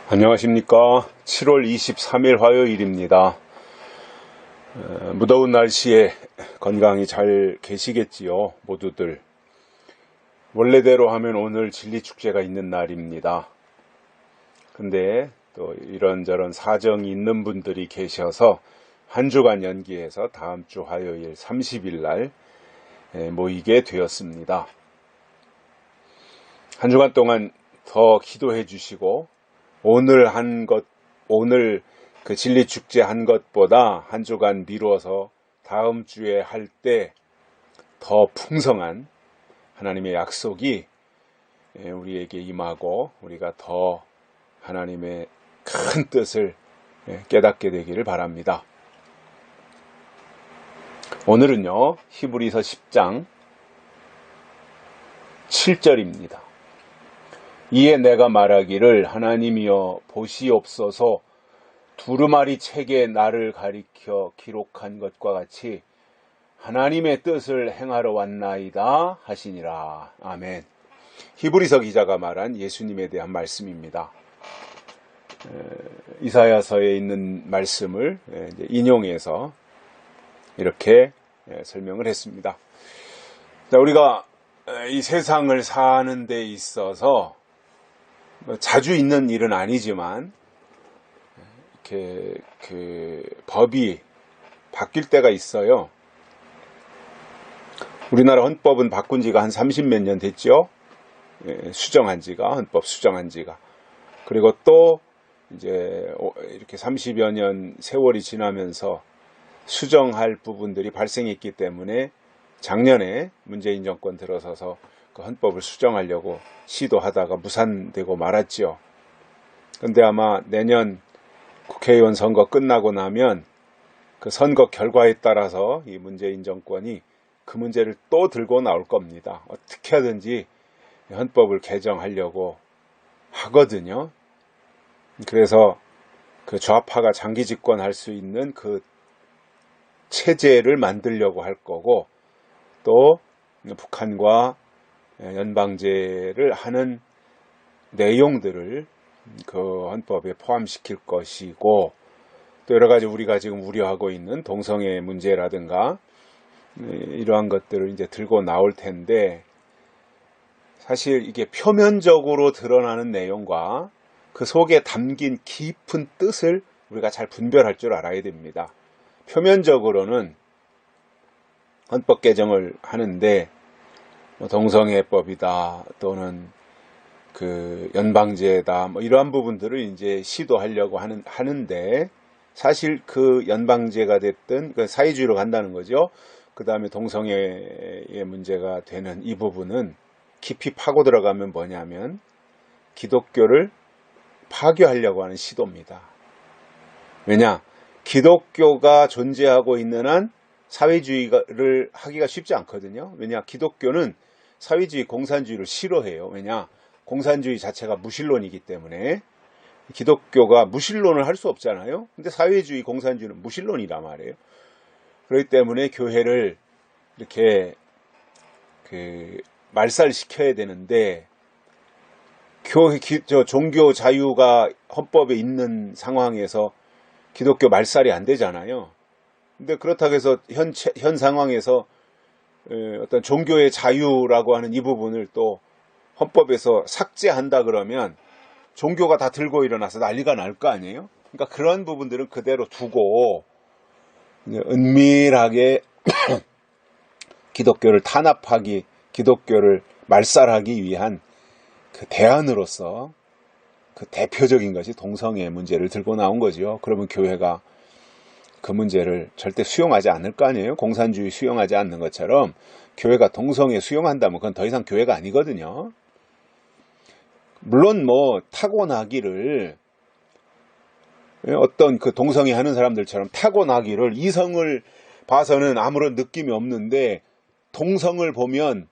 안녕하십니까. 7월 23일 화요일입니다. 무더운 날씨에 건강히 잘 계시겠지요, 모두들. 원래대로 하면 오늘 진리축제가 있는 날입니다. 근데 또 이런저런 사정이 있는 분들이 계셔서 한 주간 연기해서 다음 주 화요일 30일 날 모이게 되었습니다. 한 주간 동안 더 기도해 주시고 오늘 그 진리축제 한 것보다 한 주간 미루어서 다음 주에 할 때 더 풍성한 하나님의 약속이 우리에게 임하고 우리가 더 하나님의 큰 뜻을 깨닫게 되기를 바랍니다. 오늘은요, 히브리서 10장 7절입니다. 이에 내가 말하기를 하나님이여 보시옵소서 두루마리 책에 나를 가리켜 기록한 것과 같이 하나님의 뜻을 행하러 왔나이다 하시니라. 아멘. 히브리서 기자가 말한 예수님에 대한 말씀입니다. 이사야서에 있는 말씀을 인용해서 이렇게 설명을 했습니다. 우리가 이 세상을 사는 데 있어서 자주 있는 일은 아니지만 이렇게 법이 바뀔 때가 있어요. 우리나라 헌법은 바꾼 지가 한 30몇 년 됐죠. 수정한 지가, 헌법 수정한 지가. 그리고 또 이제 이렇게 30여 년 세월이 지나면서 수정할 부분들이 발생했기 때문에 작년에 문재인 정권 들어서서 그 헌법을 수정하려고 시도하다가 무산되고 말았죠. 근데 아마 내년 국회의원 선거 끝나고 나면 그 선거 결과에 따라서 이 문재인 정권이 그 문제를 또 들고 나올 겁니다. 어떻게 하든지 헌법을 개정하려고 하거든요. 그래서 그 좌파가 장기 집권할 수 있는 그 체제를 만들려고 할 거고, 또 북한과 연방제를 하는 내용들을 그 헌법에 포함시킬 것이고, 또 여러 가지 우리가 지금 우려하고 있는 동성애 문제라든가 이러한 것들을 이제 들고 나올 텐데, 사실 이게 표면적으로 드러나는 내용과 그 속에 담긴 깊은 뜻을 우리가 잘 분별할 줄 알아야 됩니다. 표면적으로는 헌법 개정을 하는데 동성애법이다 또는 그 연방제다 이러한 부분들을 이제 시도하려고 하는데, 사실 그 연방제가 됐든 그 사회주의로 간다는 거죠. 그 다음에 동성애의 문제가 되는 이 부분은 깊이 파고 들어가면 뭐냐면 기독교를 파괴하려고 하는 시도입니다. 왜냐? 기독교가 존재하고 있는 한 사회주의를 하기가 쉽지 않거든요. 왜냐? 기독교는 사회주의, 공산주의를 싫어해요. 왜냐? 공산주의 자체가 무신론이기 때문에 기독교가 무신론을 할 수 없잖아요. 근데 사회주의, 공산주의는 무신론이란 말이에요. 그렇기 때문에 교회를 이렇게 말살시켜야 되는데, 종교 자유가 헌법에 있는 상황에서 기독교 말살이 안 되잖아요. 근데 그렇다고 해서 현 상황에서 어떤 종교의 자유라고 하는 이 부분을 또 헌법에서 삭제한다 그러면 종교가 다 들고 일어나서 난리가 날 거 아니에요? 그러니까 그런 부분들은 그대로 두고 은밀하게 기독교를 탄압하기, 기독교를 말살하기 위한 그 대안으로서 그 대표적인 것이 동성애 문제를 들고 나온 거죠. 그러면 교회가 그 문제를 절대 수용하지 않을 거 아니에요. 공산주의 수용하지 않는 것처럼 교회가 동성애 수용한다면 그건 더 이상 교회가 아니거든요. 물론 타고나기를, 어떤 그 동성애 하는 사람들처럼 타고나기를, 이성을 봐서는 아무런 느낌이 없는데 동성을 보면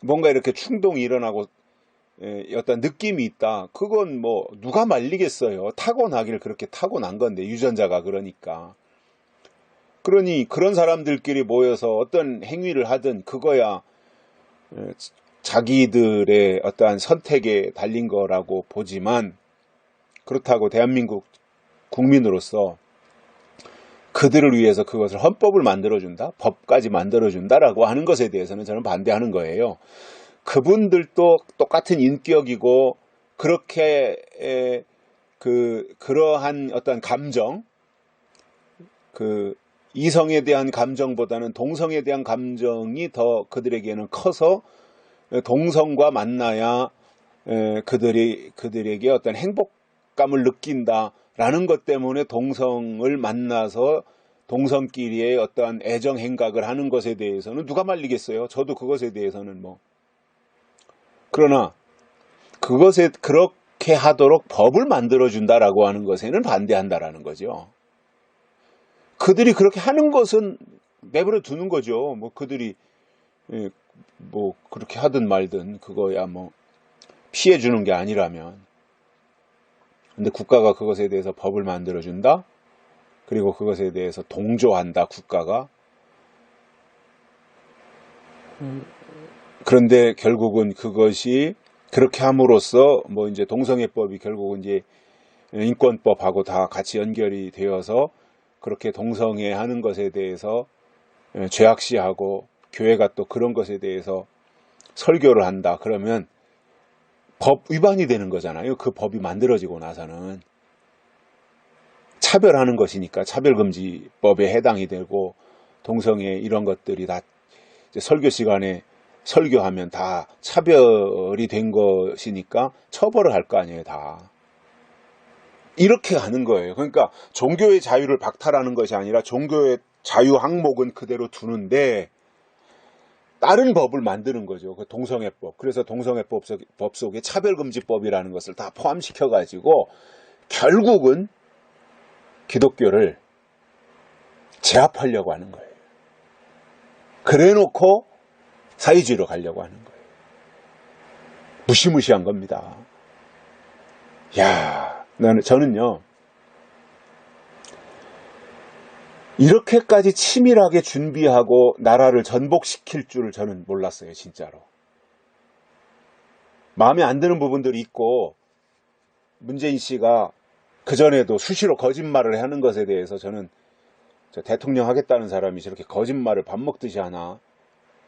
뭔가 이렇게 충동이 일어나고 어떤 느낌이 있다. 그건 누가 말리겠어요. 타고나기를 그렇게 타고난 건데, 유전자가 그러니까. 그러니 그런 사람들끼리 모여서 어떤 행위를 하든 그거야 자기들의 어떠한 선택에 달린 거라고 보지만, 그렇다고 대한민국 국민으로서 그들을 위해서 그것을 헌법을 만들어준다, 법까지 만들어준다라고 하는 것에 대해서는 저는 반대하는 거예요. 그분들도 똑같은 인격이고 그렇게 그러한 어떤 감정, 이성에 대한 감정보다는 동성에 대한 감정이 더 그들에게는 커서 동성과 만나야 그들에게 어떤 행복감을 느낀다라는 것 때문에 동성을 만나서 동성끼리의 어떠한 애정 행각을 하는 것에 대해서는 누가 말리겠어요? 저도 그것에 대해서는 그러나 그것에 그렇게 하도록 법을 만들어준다라고 하는 것에는 반대한다라는 거죠. 그들이 그렇게 하는 것은 내버려 두는 거죠. 그들이 그렇게 하든 말든 그거야 피해 주는 게 아니라면. 근데 국가가 그것에 대해서 법을 만들어준다. 그리고 그것에 대해서 동조한다, 국가가. 그런데 결국은 그것이 그렇게 함으로써 이제 동성애법이 결국은 이제 인권법하고 다 같이 연결이 되어서 그렇게 동성애 하는 것에 대해서 죄악시하고 교회가 또 그런 것에 대해서 설교를 한다. 그러면 법 위반이 되는 거잖아요. 그 법이 만들어지고 나서는. 차별하는 것이니까 차별금지법에 해당이 되고 동성애 이런 것들이 다 이제 설교 시간에 설교하면 다 차별이 된 것이니까 처벌을 할 거 아니에요, 다. 이렇게 가는 거예요. 그러니까 종교의 자유를 박탈하는 것이 아니라 종교의 자유 항목은 그대로 두는데 다른 법을 만드는 거죠. 그 동성애법. 그래서 동성애법 속에 차별금지법이라는 것을 다 포함시켜가지고 결국은 기독교를 제압하려고 하는 거예요. 그래놓고 사회주의로 가려고 하는 거예요. 무시무시한 겁니다. 저는요, 이렇게까지 치밀하게 준비하고 나라를 전복시킬 줄을 저는 몰랐어요, 진짜로. 마음에 안 드는 부분들이 있고, 문재인 씨가 그전에도 수시로 거짓말을 하는 것에 대해서 저는 대통령 하겠다는 사람이 저렇게 거짓말을 밥 먹듯이 하나,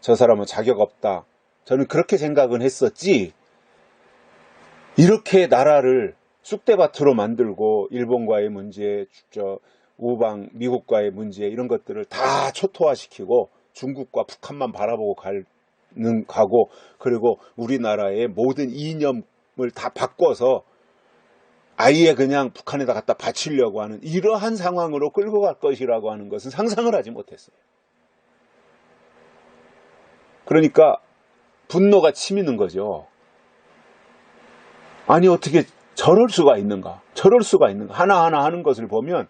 저 사람은 자격 없다. 저는 그렇게 생각은 했었지, 이렇게 나라를 쑥대밭으로 만들고 일본과의 문제, 우방 미국과의 문제 이런 것들을 다 초토화시키고 중국과 북한만 바라보고 가고 그리고 우리나라의 모든 이념을 다 바꿔서 아예 그냥 북한에다 갖다 바치려고 하는 이러한 상황으로 끌고 갈 것이라고 하는 것은 상상을 하지 못했어요. 그러니까 분노가 치미는 거죠. 아니 어떻게 저럴 수가 있는가? 저럴 수가 있는가? 하나하나 하는 것을 보면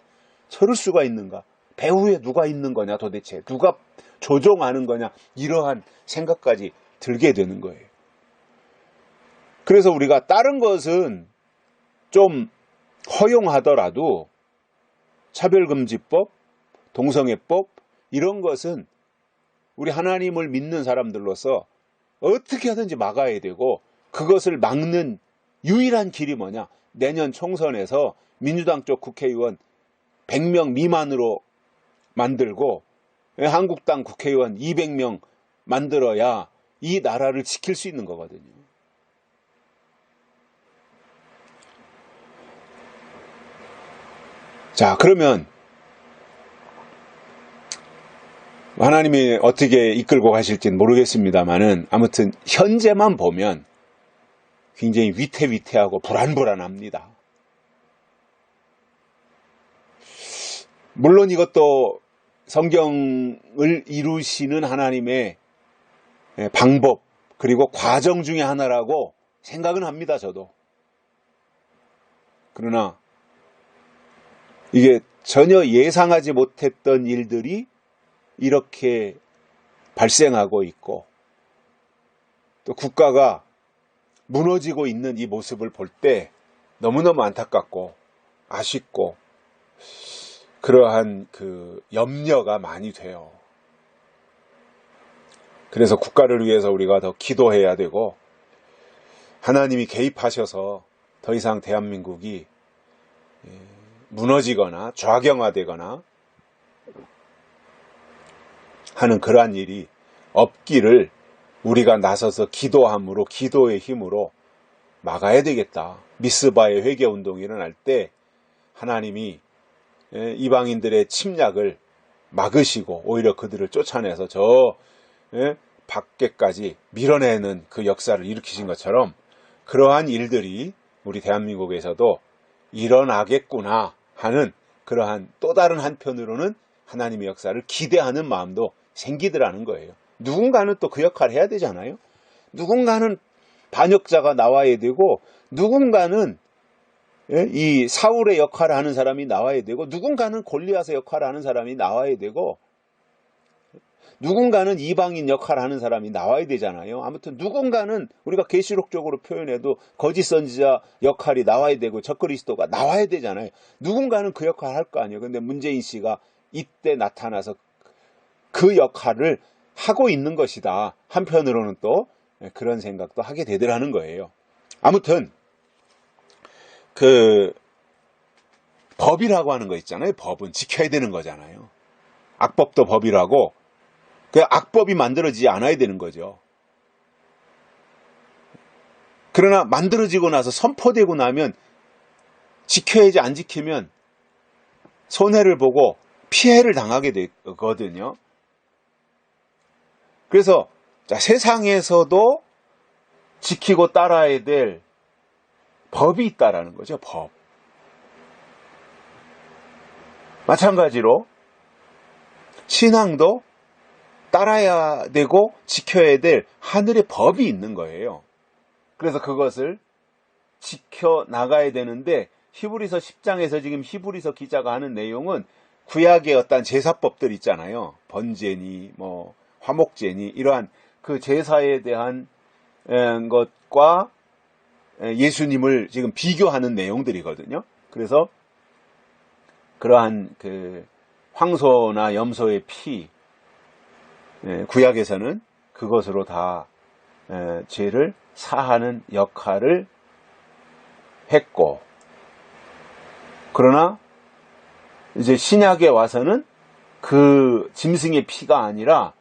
저럴 수가 있는가? 배후에 누가 있는 거냐 도대체? 누가 조종하는 거냐? 이러한 생각까지 들게 되는 거예요. 그래서 우리가 다른 것은 좀 허용하더라도 차별금지법, 동성애법 이런 것은 우리 하나님을 믿는 사람들로서 어떻게 하든지 막아야 되고 그것을 막는 유일한 길이 뭐냐? 내년 총선에서 민주당 쪽 국회의원 100명 미만으로 만들고 한국당 국회의원 200명 만들어야 이 나라를 지킬 수 있는 거거든요. 자, 그러면 하나님이 어떻게 이끌고 가실지는 모르겠습니다만은 아무튼 현재만 보면 굉장히 위태위태하고 불안불안합니다. 물론 이것도 성경을 이루시는 하나님의 방법 그리고 과정 중에 하나라고 생각은 합니다, 저도. 그러나 이게 전혀 예상하지 못했던 일들이 이렇게 발생하고 있고 또 국가가 무너지고 있는 이 모습을 볼 때 너무너무 안타깝고 아쉽고 그러한 그 염려가 많이 돼요. 그래서 국가를 위해서 우리가 더 기도해야 되고 하나님이 개입하셔서 더 이상 대한민국이 무너지거나 좌경화되거나 하는 그러한 일이 없기를 우리가 나서서 기도함으로, 기도의 힘으로 막아야 되겠다. 미스바의 회개운동이 일어날 때 하나님이 이방인들의 침략을 막으시고 오히려 그들을 쫓아내서 저 밖에까지 밀어내는 그 역사를 일으키신 것처럼 그러한 일들이 우리 대한민국에서도 일어나겠구나 하는 그러한 또 다른 한편으로는 하나님의 역사를 기대하는 마음도 생기더라는 거예요. 누군가는 또 그 역할을 해야 되잖아요. 누군가는 반역자가 나와야 되고, 누군가는 이 사울의 역할을 하는 사람이 나와야 되고, 누군가는 골리앗의 역할을 하는 사람이 나와야 되고, 누군가는 이방인 역할을 하는 사람이 나와야 되잖아요. 아무튼 누군가는 우리가 계시록적으로 표현해도 거짓 선지자 역할이 나와야 되고 적그리스도가 나와야 되잖아요. 누군가는 그 역할을 할 거 아니에요. 근데 문재인 씨가 이때 나타나서 그 역할을 하고 있는 것이다. 한편으로는 또 그런 생각도 하게 되더라는 거예요. 아무튼 그 법이라고 하는 거 있잖아요. 법은 지켜야 되는 거잖아요. 악법도 법이라고. 그 악법이 만들어지지 않아야 되는 거죠. 그러나 만들어지고 나서 선포되고 나면 지켜야지, 안 지키면 손해를 보고 피해를 당하게 되거든요. 그래서 세상에서도 지키고 따라야 될 법이 있다라는 거죠. 법. 마찬가지로 신앙도 따라야 되고 지켜야 될 하늘의 법이 있는 거예요. 그래서 그것을 지켜나가야 되는데 히브리서 10장에서 지금 히브리서 기자가 하는 내용은 구약의 어떤 제사법들 있잖아요. 번제니 뭐 화목제니 이러한 그 제사에 대한 것과 예수님을 지금 비교하는 내용들이거든요. 그래서 그러한 그 황소나 염소의 피, 구약에서는 그것으로 다 죄를 사하는 역할을 했고, 그러나 이제 신약에 와서는 그 짐승의 피가 아니라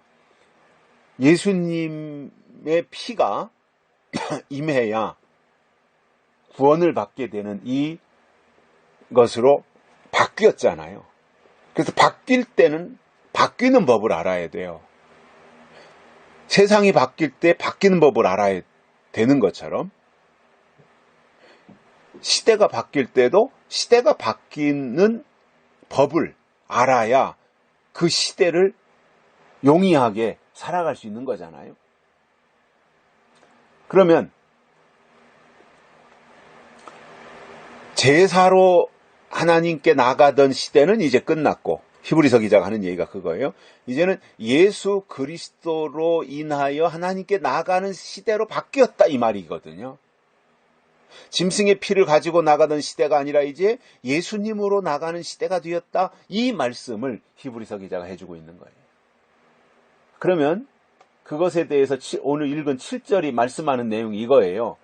예수님의 피가 임해야 구원을 받게 되는 이 것으로 바뀌었잖아요. 그래서 바뀔 때는 바뀌는 법을 알아야 돼요. 세상이 바뀔 때 바뀌는 법을 알아야 되는 것처럼 시대가 바뀔 때도 시대가 바뀌는 법을 알아야 그 시대를 용이하게 살아갈 수 있는 거잖아요. 그러면 제사로 하나님께 나가던 시대는 이제 끝났고, 히브리서 기자가 하는 얘기가 그거예요. 이제는 예수 그리스도로 인하여 하나님께 나가는 시대로 바뀌었다 이 말이거든요. 짐승의 피를 가지고 나가던 시대가 아니라 이제 예수님으로 나가는 시대가 되었다. 이 말씀을 히브리서 기자가 해주고 있는 거예요. 그러면 그것에 대해서 오늘 읽은 7절이 말씀하는 내용이 이거예요.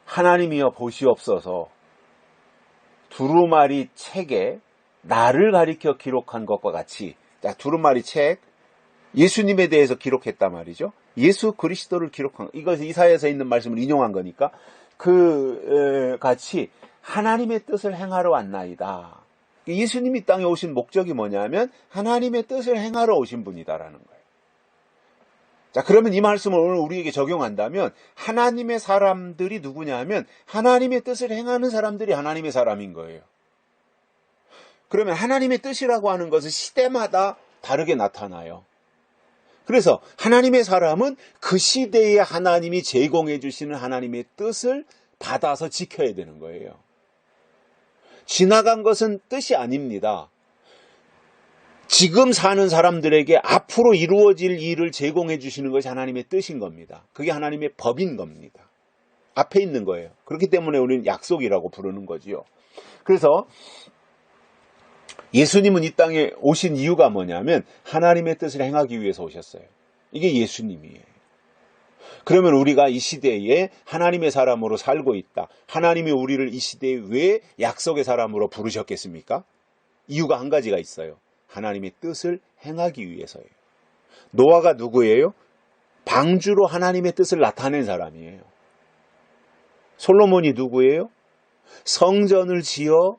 하나님이여 보시옵소서, 두루마리 책에 나를 가리켜 기록한 것과 같이, 자, 두루마리 책, 예수님에 대해서 기록했단 말이죠. 예수 그리스도를 기록한, 이것은 이사야서에 있는 말씀을 인용한 거니까 같이 하나님의 뜻을 행하러 왔나이다. 예수님이 땅에 오신 목적이 뭐냐면 하나님의 뜻을 행하러 오신 분이다라는 거예요. 자, 그러면 이 말씀을 오늘 우리에게 적용한다면 하나님의 사람들이 누구냐면 하나님의 뜻을 행하는 사람들이 하나님의 사람인 거예요. 그러면 하나님의 뜻이라고 하는 것은 시대마다 다르게 나타나요. 그래서 하나님의 사람은 그 시대에 하나님이 제공해 주시는 하나님의 뜻을 받아서 지켜야 되는 거예요. 지나간 것은 뜻이 아닙니다. 지금 사는 사람들에게 앞으로 이루어질 일을 제공해 주시는 것이 하나님의 뜻인 겁니다. 그게 하나님의 법인 겁니다. 앞에 있는 거예요. 그렇기 때문에 우리는 약속이라고 부르는 거지요. 그래서 예수님은 이 땅에 오신 이유가 뭐냐면 하나님의 뜻을 행하기 위해서 오셨어요. 이게 예수님이에요. 그러면 우리가 이 시대에 하나님의 사람으로 살고 있다. 하나님이 우리를 이 시대에 왜 약속의 사람으로 부르셨겠습니까? 이유가 한 가지가 있어요. 하나님의 뜻을 행하기 위해서예요. 노아가 누구예요? 방주로 하나님의 뜻을 나타낸 사람이에요. 솔로몬이 누구예요? 성전을 지어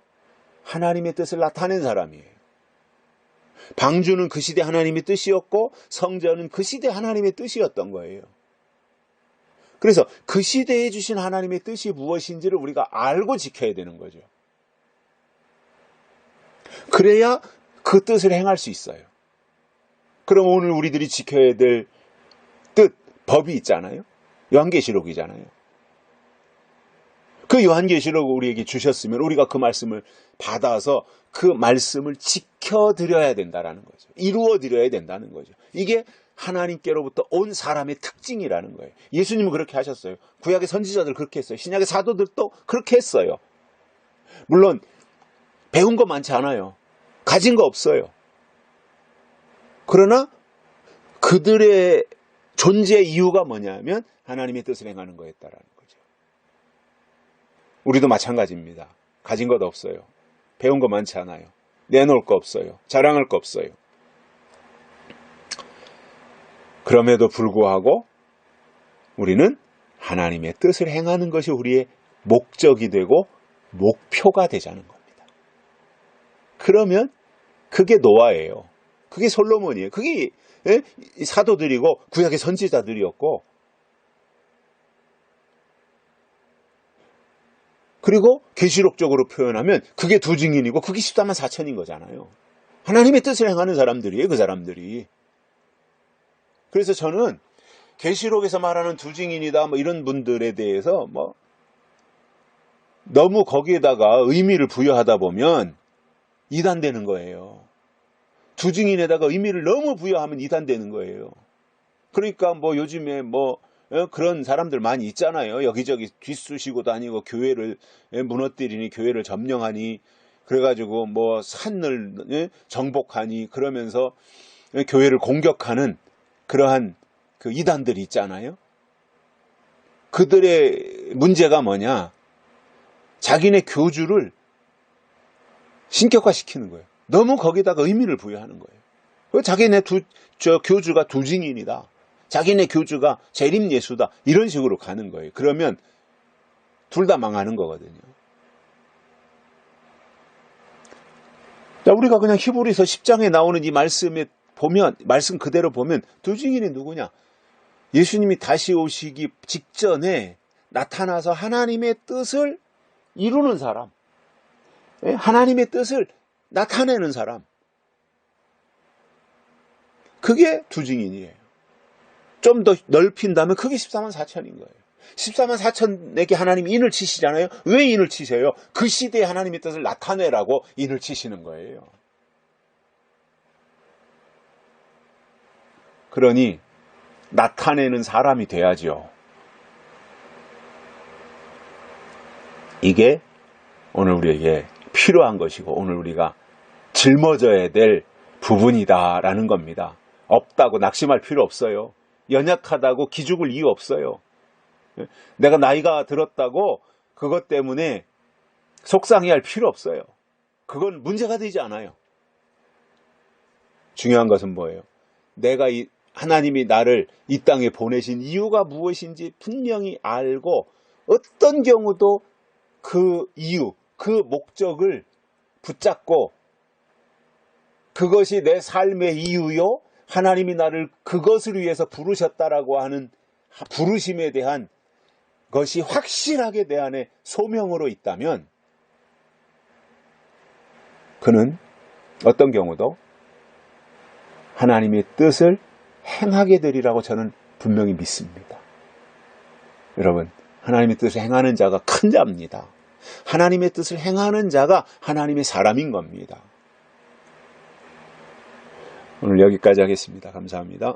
하나님의 뜻을 나타낸 사람이에요. 방주는 그 시대 하나님의 뜻이었고 성전은 그 시대 하나님의 뜻이었던 거예요. 그래서 그 시대에 주신 하나님의 뜻이 무엇인지를 우리가 알고 지켜야 되는 거죠. 그래야 그 뜻을 행할 수 있어요. 그럼 오늘 우리들이 지켜야 될 뜻, 법이 있잖아요. 요한계시록이잖아요. 그 요한계시록을 우리에게 주셨으면 우리가 그 말씀을 받아서 그 말씀을 지켜드려야 된다는 거죠. 이루어드려야 된다는 거죠. 이게 하나님께로부터 온 사람의 특징이라는 거예요. 예수님은 그렇게 하셨어요. 구약의 선지자들 그렇게 했어요. 신약의 사도들도 그렇게 했어요. 물론 배운 거 많지 않아요. 가진 거 없어요. 그러나 그들의 존재 이유가 뭐냐면 하나님의 뜻을 행하는 거였다라는 거죠. 우리도 마찬가지입니다. 가진 것 없어요. 배운 거 많지 않아요. 내놓을 거 없어요. 자랑할 거 없어요. 그럼에도 불구하고 우리는 하나님의 뜻을 행하는 것이 우리의 목적이 되고 목표가 되자는 겁니다. 그러면 그게 노아예요. 그게 솔로몬이에요. 그게 사도들이고 구약의 선지자들이었고, 그리고 계시록적으로 표현하면 그게 두 증인이고 그게 14만 4천인 거잖아요. 하나님의 뜻을 행하는 사람들이에요. 그 사람들이. 그래서 저는 계시록에서 말하는 두 증인이다 뭐 이런 분들에 대해서 뭐 너무 거기에다가 의미를 부여하다 보면 이단되는 거예요. 두 증인에다가 의미를 너무 부여하면 이단되는 거예요. 그러니까 뭐 요즘에 뭐 그런 사람들 많이 있잖아요. 여기저기 뒷쑤시고 다니고 교회를 무너뜨리니, 교회를 점령하니, 그래가지고 뭐 산을 정복하니, 그러면서 교회를 공격하는 그러한 그 이단들이 있잖아요. 그들의 문제가 뭐냐? 자기네 교주를 신격화시키는 거예요. 너무 거기다가 의미를 부여하는 거예요. 자기네 교주가 두 증인이다. 자기네 교주가 재림 예수다. 이런 식으로 가는 거예요. 그러면 둘 다 망하는 거거든요. 자, 우리가 그냥 히브리서 10장에 나오는 이 말씀에 보면, 말씀 그대로 보면 두 증인이 누구냐? 예수님이 다시 오시기 직전에 나타나서 하나님의 뜻을 이루는 사람, 하나님의 뜻을 나타내는 사람, 그게 두 증인이에요. 좀 더 넓힌다면 그게 14만 4천인 거예요. 14만 4천에게 하나님이 인을 치시잖아요. 왜 인을 치세요? 그 시대에 하나님의 뜻을 나타내라고 인을 치시는 거예요. 그러니 나타내는 사람이 돼야죠. 이게 오늘 우리에게 필요한 것이고 오늘 우리가 짊어져야 될 부분이다라는 겁니다. 없다고 낙심할 필요 없어요. 연약하다고 기죽을 이유 없어요. 내가 나이가 들었다고 그것 때문에 속상해할 필요 없어요. 그건 문제가 되지 않아요. 중요한 것은 뭐예요? 내가 하나님이 나를 이 땅에 보내신 이유가 무엇인지 분명히 알고 어떤 경우도 그 이유, 그 목적을 붙잡고 그것이 내 삶의 이유요, 하나님이 나를 그것을 위해서 부르셨다라고 하는 부르심에 대한 것이 확실하게 내 안에 소명으로 있다면 그는 어떤 경우도 하나님의 뜻을 행하게 되리라고 저는 분명히 믿습니다. 여러분, 하나님의 뜻을 행하는 자가 큰 자입니다. 하나님의 뜻을 행하는 자가 하나님의 사람인 겁니다. 오늘 여기까지 하겠습니다. 감사합니다.